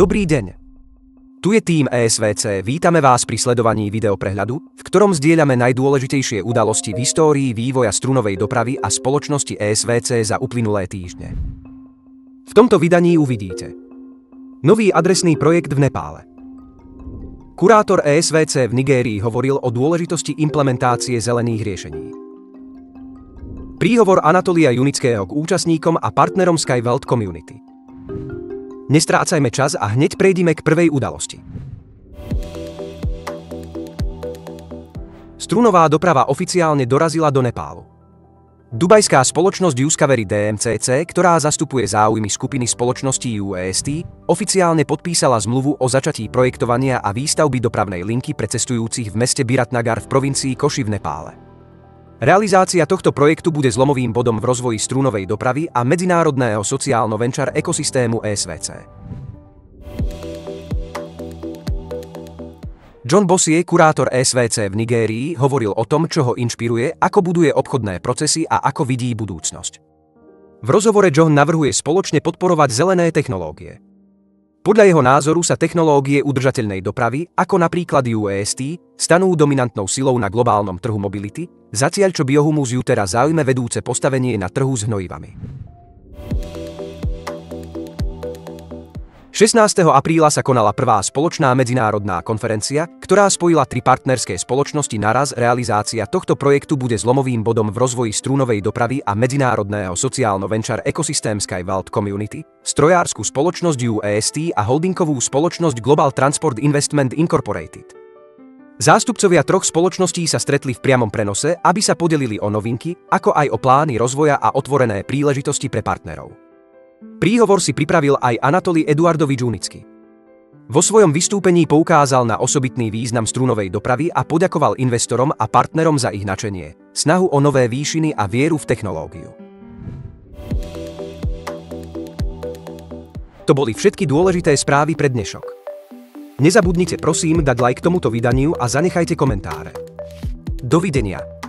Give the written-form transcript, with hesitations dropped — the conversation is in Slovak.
Dobrý deň. Tu je tým ESVC, vítame vás pri sledovaní videoprehľadu, v ktorom zdieľame najdôležitejšie udalosti v histórii vývoja strunovej dopravy a spoločnosti ESVC za uplynulé týždne. V tomto vydaní uvidíte nový adresný projekt v Nepále. Kurátor ESVC v Nigérii hovoril o dôležitosti implementácie zelených riešení. Príhovor Anatolia Junického k účastníkom a partnerom SkyWelt Community. Nestrácajme čas a hneď prejdime k prvej udalosti. Strunová doprava oficiálne dorazila do Nepálu. Dubajská spoločnosť Discovery DMCC, ktorá zastupuje záujmy skupiny spoločností UEST, oficiálne podpísala zmluvu o začatí projektovania a výstavby dopravnej linky pre cestujúcich v meste Biratnagar v provincii Koši v Nepále. Realizácia tohto projektu bude zlomovým bodom v rozvoji strunovej dopravy a medzinárodného sociálno-venture ekosystému ESVC. John Bossier, kurátor ESVC v Nigérii, hovoril o tom, čo ho inšpiruje, ako buduje obchodné procesy a ako vidí budúcnosť. V rozhovore John navrhuje spoločne podporovať zelené technológie. Podľa jeho názoru sa technológie udržateľnej dopravy, ako napríklad UEST, stanú dominantnou silou na globálnom trhu mobility, zatiaľ čo biohumus ju teraz zaujme vedúce postavenie na trhu s hnojivami. 16. apríla sa konala prvá spoločná medzinárodná konferencia, ktorá spojila tri partnerské spoločnosti naraz. Realizácia tohto projektu bude zlomovým bodom v rozvoji strunovej dopravy a medzinárodného sociálno-venture ekosystém SkyWelt Community, strojárskú spoločnosť UEST a holdingovú spoločnosť Global Transport Investment Incorporated. Zástupcovia troch spoločností sa stretli v priamom prenose, aby sa podelili o novinky, ako aj o plány rozvoja a otvorené príležitosti pre partnerov. Príhovor si pripravil aj Anatolij Eduardovič Junický. Vo svojom vystúpení poukázal na osobitný význam strunovej dopravy a poďakoval investorom a partnerom za ich nadšenie, snahu o nové výšiny a vieru v technológiu. To boli všetky dôležité správy pre dnešok. Nezabudnite prosím dať like tomuto vydaniu a zanechajte komentáre. Dovidenia.